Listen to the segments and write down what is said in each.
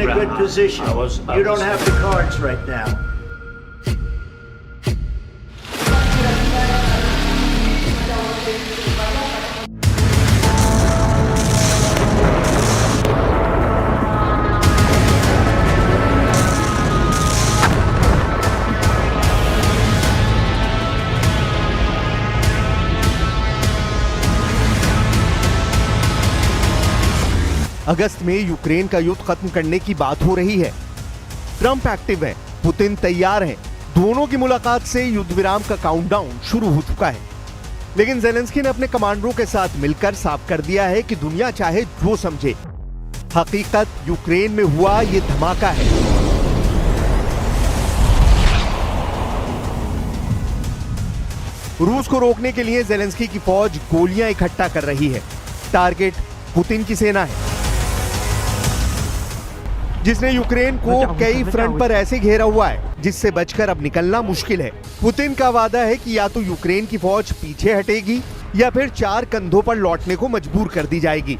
in a good position. You don't have the cards right now. अगस्त में Ukraine का युद्ध खत्म करने की बात हो रही है। ट्रंप एक्टिव है, पुतिन तैयार है। दोनों की मुलाकात से युद्ध विराम का काउंटडाउन शुरू हो चुका है। लेकिन ज़ेलेंस्की ने अपने कमांडरों के साथ मिलकर साफ कर दिया है कि दुनिया चाहे जो समझे, हकीकत यूक्रेन में हुआ ये धमाका है। रूस को रोकने के लिए ज़ेलेंस्की की फौज गोलियां इकट्ठा कर रही है। टारगेट पुतिन की सेना है, जिसने यूक्रेन को कई फ्रंट पर ऐसे घेरा हुआ है जिससे बचकर अब निकलना मुश्किल है। पुतिन का वादा है कि या तो यूक्रेन की फौज पीछे हटेगी या फिर 4 कंधों पर लौटने को मजबूर कर दी जाएगी।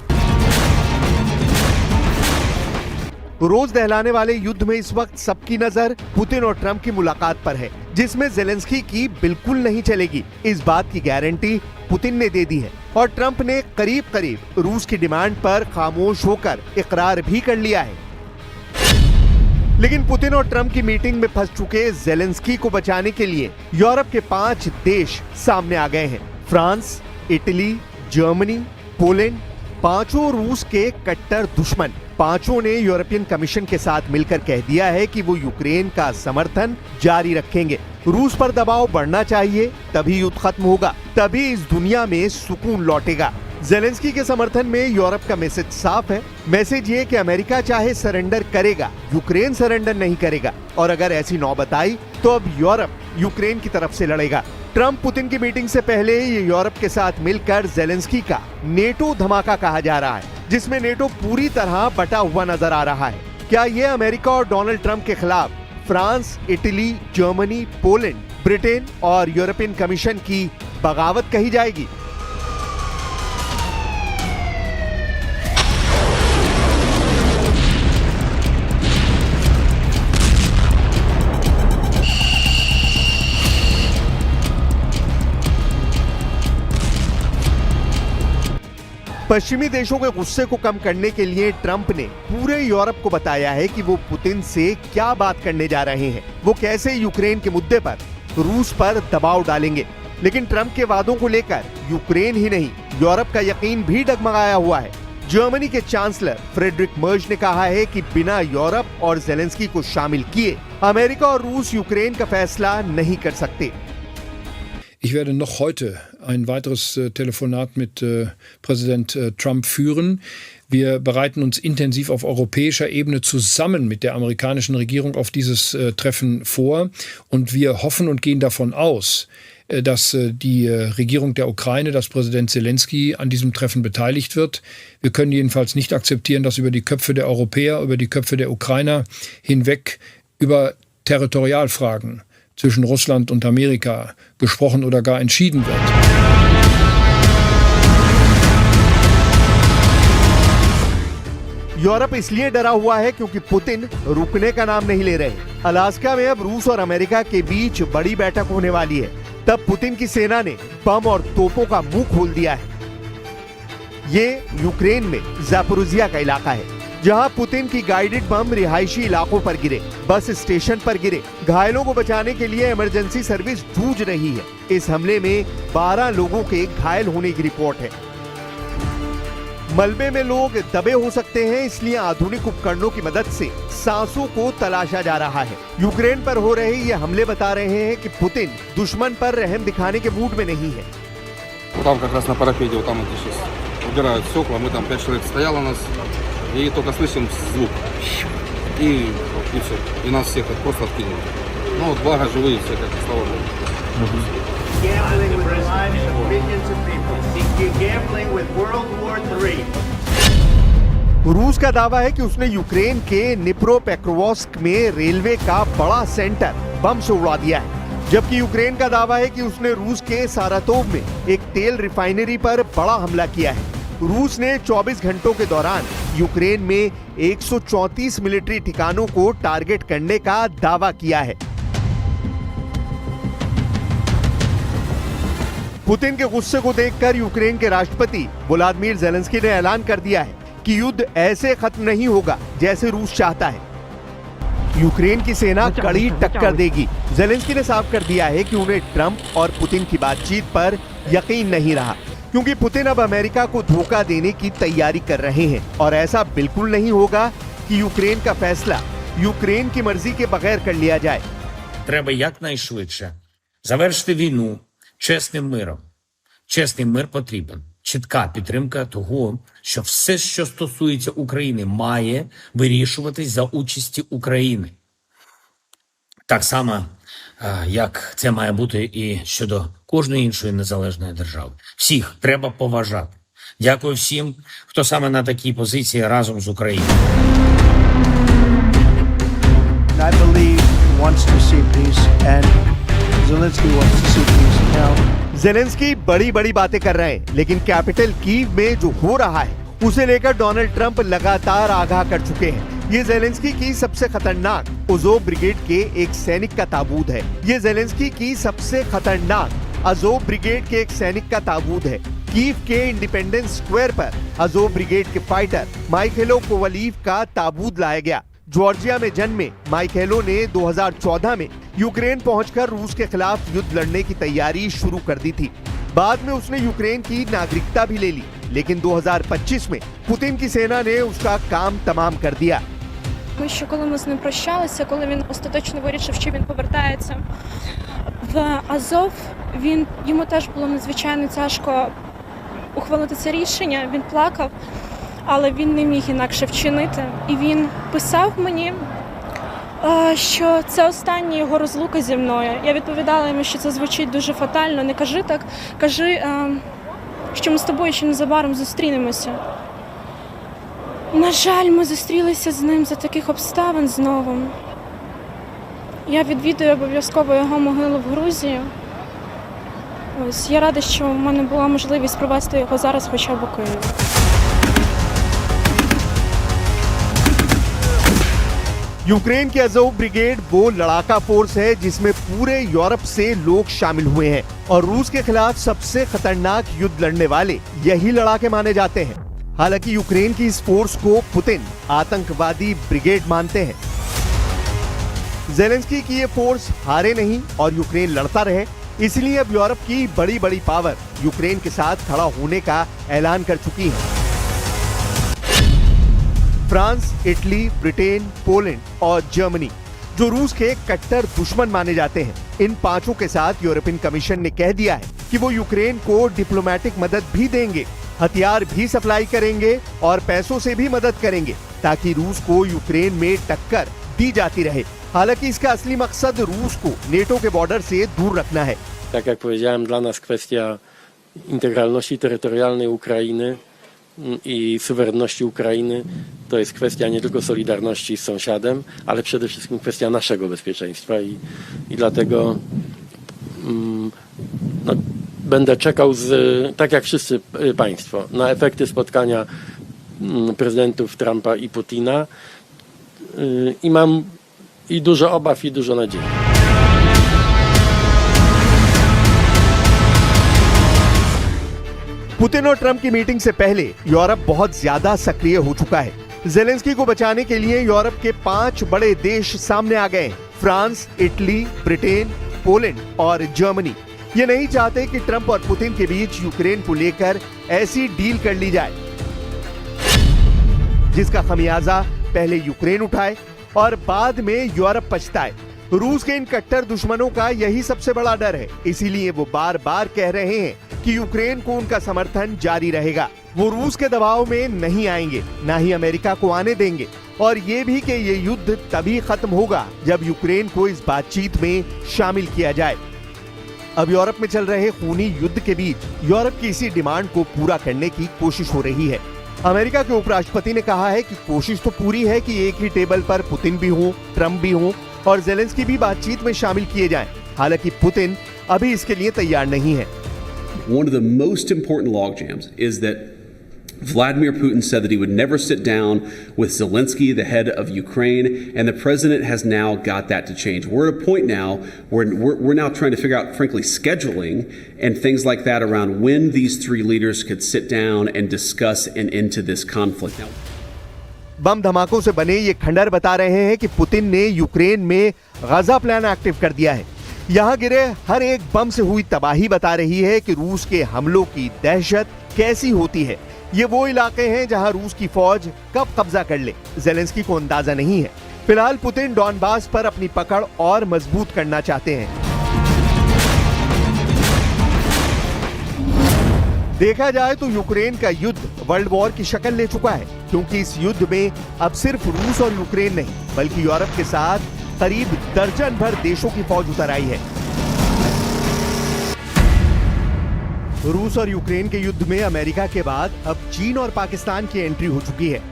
रोज दहलाने वाले युद्ध में इस वक्त सबकी नजर पुतिन और ट्रंप की मुलाकात पर है, जिसमें ज़ेलेंस्की की बिल्कुल नहीं चलेगी। इस बात की गारंटी पुतिन ने दे दी है और ट्रंप ने करीब करीब रूस की डिमांड पर खामोश होकर इकरार भी कर लिया है। लेकिन पुतिन और ट्रंप की मीटिंग में फंस चुके ज़ेलेंस्की को बचाने के लिए यूरोप के 5 देश सामने आ गए हैं। फ्रांस, इटली, जर्मनी, पोलैंड, पांचों रूस के कट्टर दुश्मन। पांचों ने यूरोपियन कमीशन के साथ मिलकर कह दिया है कि वो यूक्रेन का समर्थन जारी रखेंगे। रूस पर दबाव बढ़ना चाहिए, तभी युद्ध खत्म होगा, तभी इस दुनिया में सुकून लौटेगा। ज़ेलेंस्की के समर्थन में यूरोप का मैसेज साफ है। मैसेज ये कि अमेरिका चाहे सरेंडर करेगा, यूक्रेन सरेंडर नहीं करेगा, और अगर ऐसी नौबत आई तो अब यूरोप यूक्रेन की तरफ से लड़ेगा। ट्रंप पुतिन की मीटिंग से पहले ये यूरोप के साथ मिलकर ज़ेलेंस्की का नेटो धमाका कहा जा रहा है, जिसमें नेटो पूरी तरह बटा हुआ नजर आ रहा है। क्या ये अमेरिका और डोनाल्ड ट्रंप के खिलाफ France, Italy, Germany, Poland, Britain और यूरोपियन कमीशन की बगावत कही जाएगी? पश्चिमी देशों के गुस्से को कम करने के लिए ट्रंप ने पूरे यूरोप को बताया है कि वो पुतिन से क्या बात करने जा रहे हैं, वो कैसे यूक्रेन के मुद्दे पर रूस पर दबाव डालेंगे। लेकिन ट्रंप के वादों को लेकर यूक्रेन ही नहीं, यूरोप का यकीन भी डगमगाया हुआ है। जर्मनी के चांसलर फ्रेडरिक मर्ज ने कहा है कि बिना यूरोप और ज़ेलेंस्की को शामिल किए अमेरिका और रूस यूक्रेन का फैसला नहीं कर सकते। Ich werde noch heute ein weiteres Telefonat mit Präsident Trump führen. Wir bereiten uns intensiv auf europäischer Ebene zusammen mit der amerikanischen Regierung auf dieses Treffen vor. Und wir hoffen und gehen davon aus, dass die Regierung der Ukraine, dass Präsident Zelensky an diesem Treffen beteiligt wird. Wir können jedenfalls nicht akzeptieren, dass über die Köpfe der Europäer, über die Köpfe der Ukrainer hinweg über Territorialfragen zwischen Russland und Amerika gesprochen oder gar entschieden wird. Europe इसलिए डरा हुआ है क्योंकि Putin रुकने का नाम नहीं ले रहे। अलास्का में अब रूस और अमेरिका के बीच बड़ी बैठक होने वाली है। तब पुतिन की सेना ने बम और तोपों का मुंह खोल दिया है। ये यूक्रेन में ज़ापोरिज़िया का इलाका है, जहां पुतिन की गाइडेड बम रिहायशी इलाकों पर गिरे, बस स्टेशन पर गिरे। घायलों को बचाने के लिए इमरजेंसी सर्विस जूझ रही है। इस हमले में 12 लोगों के घायल होने की रिपोर्ट है। मलबे में लोग दबे हो सकते हैं, इसलिए आधुनिक उपकरणों की मदद से सांसों को तलाशा जा रहा है। यूक्रेन पर हो रहे ये हमले बता रहे हैं कि पुतिन दुश्मन पर रहम दिखाने के मूड में नहीं है। Там как раз на парапете, вот там вот сейчас убирают стекла, мы там 5 человек стояло у нас, и только слышим звук, и все, и нас всех просто откинули. Ну вот благо живые все, как слава Богу. Gambling with the lives of millions of people. You're gambling with World War III. रूस का दावा है कि उसने यूक्रेन के निप्रोपेट्रोवस्क में रेलवे का बड़ा सेंटर बम से उड़ा दिया है, जबकि यूक्रेन का दावा है कि उसने रूस के सारातोव में एक तेल रिफाइनरी पर बड़ा हमला किया है। रूस ने 24 घंटों के दौरान यूक्रेन में 134 मिलिट्री ठिकानों को टारगेट करने का दावा किया है। पुतिन के गुस्से को देखकर यूक्रेन के राष्ट्रपति व्लादिमीर ज़ेलेंस्की ने ऐलान कर दिया है कि युद्ध ऐसे खत्म नहीं होगा जैसे रूस चाहता है। यूक्रेन की सेना कड़ी टक्कर देगी। ज़ेलेंस्की ने साफ कर दिया है कि उन्हें ट्रंप और पुतिन की बातचीत पर यकीन नहीं रहा, क्योंकि पुतिन अब अमेरिका को धोखा देने की तैयारी कर रहे हैं और ऐसा बिल्कुल नहीं होगा कि यूक्रेन का फैसला यूक्रेन की मर्जी के बगैर कर लिया जाए। Треба якнайшвидше завершити війну чесним миром. Чесний мир потрібен. Чітка підтримка того, що все, що стосується України, має вирішуватись за участі України. Так само, як це має бути і щодо кожної іншої незалежної держави. Всіх треба поважати. Дякую всім, хто саме на такій позиції разом з Україною. I believe he wants to see peace, and Zelensky wants to see peace now. Zelensky बड़ी बातें कर रहे हैं, लेकिन कैपिटल कीव में जो हो रहा है उसे लेकर डोनाल्ड ट्रंप लगातार आगाह कर चुके हैं। ये ज़ेलेंस्की की सबसे खतरनाक अज़ोव ब्रिगेड के एक सैनिक का ताबूत है। ये ज़ेलेंस्की की सबसे खतरनाक अज़ोव ब्रिगेड के एक सैनिक का ताबूत है। कीव के इंडिपेंडेंस स्क्वायर पर अज़ोव ब्रिगेड के फाइटर माइखेलो कोवलीव का ताबूत लाया गया। जॉर्जिया में जन्मे माइखेलो ने 2014 में यूक्रेन पहुंचकर रूस के खिलाफ युद्ध लड़ने की तैयारी शुरू कर दी थी। बाद में उसने यूक्रेन की नागरिकता भी ले ली, लेकिन 2025 में पुतिन की सेना ने उसका काम तमाम कर दिया। Що коли ми з ним прощалися, коли він остаточно вирішив, що він повертається в Азов, йому теж було надзвичайно тяжко ухвалити це рішення. Він плакав, але він не міг інакше вчинити. І він писав мені, що це остання його розлука зі мною. Я відповідала йому, що це звучить дуже фатально. Не кажи так, кажи, що ми з тобою ще незабаром зустрінемося. На жаль, ми зустрілися з ним за таких обставин знову. Я відвідую обов'язково його могилу в Грузії. Ось, я рада, що в мене була можливість провести його зараз хоча б у Києві. यूक्रेन की अज़ोव ब्रिगेड वो लड़ाका फोर्स है जिसमें पूरे यूरोप से लोग शामिल हुए हैं और रूस के खिलाफ सबसे खतरनाक युद्ध लड़ने वाले यही लड़ाके माने जाते हैं। हालांकि यूक्रेन की इस फोर्स को पुतिन आतंकवादी ब्रिगेड मानते हैं। ज़ेलेंस्की की ये फोर्स हारे नहीं और यूक्रेन लड़ता रहे, इसलिए अब यूरोप की बड़ी पावर यूक्रेन के साथ खड़ा होने का ऐलान कर चुकी है। फ्रांस, इटली, ब्रिटेन, पोलैंड और जर्मनी जो रूस के कट्टर दुश्मन माने जाते हैं, इन पांचों के साथ यूरोपियन कमीशन ने कह दिया है कि वो यूक्रेन को डिप्लोमेटिक मदद भी देंगे, हथियार भी सप्लाई करेंगे और पैसों से भी मदद करेंगे ताकि रूस को यूक्रेन में टक्कर दी जाती रहे। हालांकि इसका असली मकसद रूस को नेटो के बॉर्डर से दूर रखना है। Tak jak powiedziałem, dla nas kwestia integralności terytorialnej Ukrainy i suwerenności Ukrainy to jest kwestia nie tylko solidarności z sąsiadem, ale przede wszystkim kwestia naszego bezpieczeństwa i dlatego będę czekał, tak jak wszyscy Państwo, na efekty spotkania prezydentów Trumpa i Putina i mam i dużo obaw, i dużo nadziei. Putin और Trump की meeting से पहले Europe बहुत ज्यादा सक्रिय हो चुका है। ज़ेलेंस्की को बचाने के लिए यूरोप के 5 बड़े देश सामने आ गए हैं। फ्रांस, इटली, ब्रिटेन, पोलैंड और जर्मनी ये नहीं चाहते कि ट्रंप और पुतिन के बीच यूक्रेन को लेकर ऐसी डील कर ली जाए जिसका खमियाजा पहले यूक्रेन उठाए और बाद में यूरोप पछताए। रूस के इन कट्टर दुश्मनों का यही सबसे बड़ा डर है, इसीलिए वो बार बार कह रहे हैं कि यूक्रेन को उनका समर्थन जारी रहेगा। वो रूस के दबाव में नहीं आएंगे, ना ही अमेरिका को आने देंगे और ये भी कि ये युद्ध तभी खत्म होगा जब यूक्रेन को इस बातचीत में शामिल किया जाए। अब यूरोप में चल रहे खूनी युद्ध के बीच यूरोप की इसी डिमांड को पूरा करने की कोशिश हो रही है। अमेरिका के उपराष्ट्रपति ने कहा है कि कोशिश तो पूरी है कि एक ही टेबल पर पुतिन भी हो, ट्रंप भी हो और ज़ेलेंस्की भी बातचीत में शामिल किए जाएं। हालांकि पुतिन अभी इसके लिए तैयार नहीं है। One of the most important logjams is that Vladimir Putin said that he would never sit down with Zelensky, the head of Ukraine, and the president has now got that to change. We're at a point now where we're now trying to figure out, frankly, scheduling and things like that around when these three leaders could sit down and discuss an end to this conflict. Now, बम धमाकों से बने ये खंडर बता रहे हैं कि Putin ने Ukraine में गाजा प्लान एक्टिव कर दिया है। यहाँ गिरे हर एक बम से हुई तबाही बता रही है कि रूस के हमलों की दहशत कैसी होती है। ये वो इलाके हैं जहां रूस की फौज कब कब्जा कर ले, जेलेंस्की को अंदाजा नहीं है। फिलहाल पुतिन डॉनबास पर अपनी पकड़ और मजबूत करना चाहते हैं। देखा जाए तो यूक्रेन का युद्ध वर्ल्ड वॉर की शक्ल ले चुका है, क्योंकि इस युद्ध में अब सिर्फ रूस और यूक्रेन नहीं बल्कि यूरोप के साथ करीब दर्जन भर देशों की फौज उतर आई है। रूस और यूक्रेन के युद्ध में अमेरिका के बाद अब चीन और पाकिस्तान की एंट्री हो चुकी है।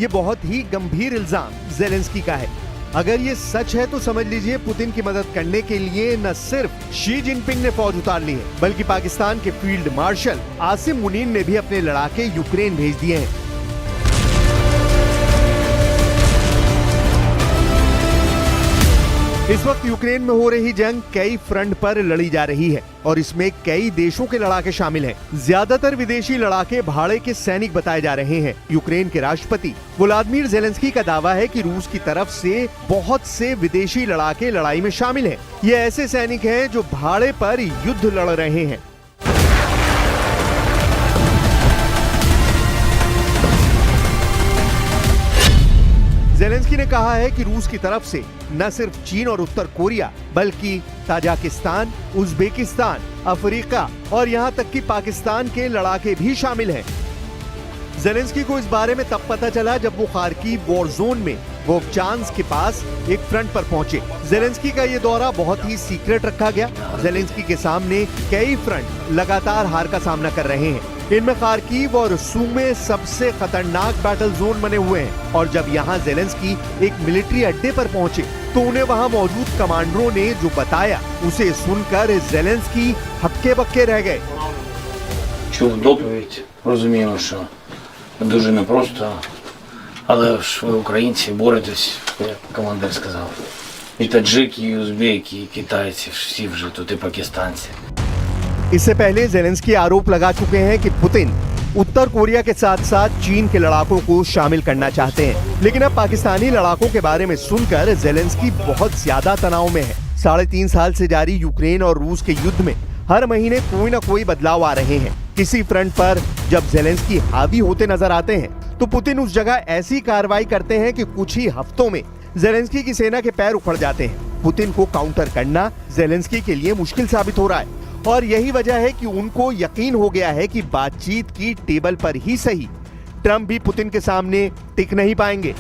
ये बहुत ही गंभीर इल्जाम जेलेंस्की का है। अगर ये सच है तो समझ लीजिए पुतिन की मदद करने के लिए न सिर्फ शी जिनपिंग ने फौज उतार ली है, बल्कि पाकिस्तान के फील्ड मार्शल आसिम मुनीर ने भी अपने लड़ाके यूक्रेन भेज दिए हैं। इस वक्त यूक्रेन में हो रही जंग कई फ्रंट पर लड़ी जा रही है और इसमें कई देशों के लड़ाके शामिल हैं। ज्यादातर विदेशी लड़ाके भाड़े के सैनिक बताए जा रहे हैं। यूक्रेन के राष्ट्रपति व्लादिमीर ज़ेलेंस्की का दावा है कि रूस की तरफ से बहुत से विदेशी लड़ाके लड़ाई में शामिल हैं। ये ऐसे सैनिक हैं जो भाड़े पर युद्ध लड़ रहे हैं। ज़ेलेंस्की ने कहा है कि रूस की तरफ से न सिर्फ चीन और उत्तर कोरिया बल्कि ताजिकिस्तान, उज्बेकिस्तान, अफ्रीका और यहां तक कि पाकिस्तान के लड़ाके भी शामिल हैं। ज़ेलेंस्की को इस बारे में तब पता चला जब वो खार्किव वॉर जोन में वोवचांस्क के पास एक फ्रंट पर पहुंचे। ज़ेलेंस्की का ये दौरा बहुत ही सीक्रेट रखा गया। ज़ेलेंस्की के सामने कई फ्रंट लगातार हार का सामना कर रहे हैं। इनमें खार्किव और सूमे सबसे खतरनाक बैटल जोन बने हुए हैं और जब यहाँ ज़ेलेंस्की एक मिलिट्री अड्डे पर पहुंचे तो उन्हें वहाँ मौजूद कमांडरों ने जो बताया उसे सुनकर ज़ेलेंस्की हक्के बक्के रह गए। Чув доповідь, розуміємо, що дуже непросто, але ж ви, українці, боретесь, як командир сказав. І таджики, і узбеки, і китайці, всі вже тут, і пакистанці. इससे पहले ज़ेलेंस्की आरोप लगा चुके हैं कि पुतिन उत्तर कोरिया के साथ साथ चीन के लड़ाकों को शामिल करना चाहते हैं, लेकिन अब पाकिस्तानी लड़ाकों के बारे में सुनकर ज़ेलेंस्की बहुत ज्यादा तनाव में है। 3.5 साल से जारी यूक्रेन और रूस के युद्ध में हर महीने कोई न कोई बदलाव आ रहे हैं। किसी फ्रंट पर जब ज़ेलेंस्की हावी होते नजर आते हैं तो पुतिन उस जगह ऐसी कार्रवाई करते हैं कि कुछ ही हफ्तों में ज़ेलेंस्की की सेना के पैर उखड़ जाते हैं। पुतिन को काउंटर करना ज़ेलेंस्की के लिए मुश्किल साबित हो रहा है और यही वजह है कि उनको यकीन हो गया है कि बातचीत की टेबल पर ही सही ट्रंप भी पुतिन के सामने टिक नहीं पाएंगे।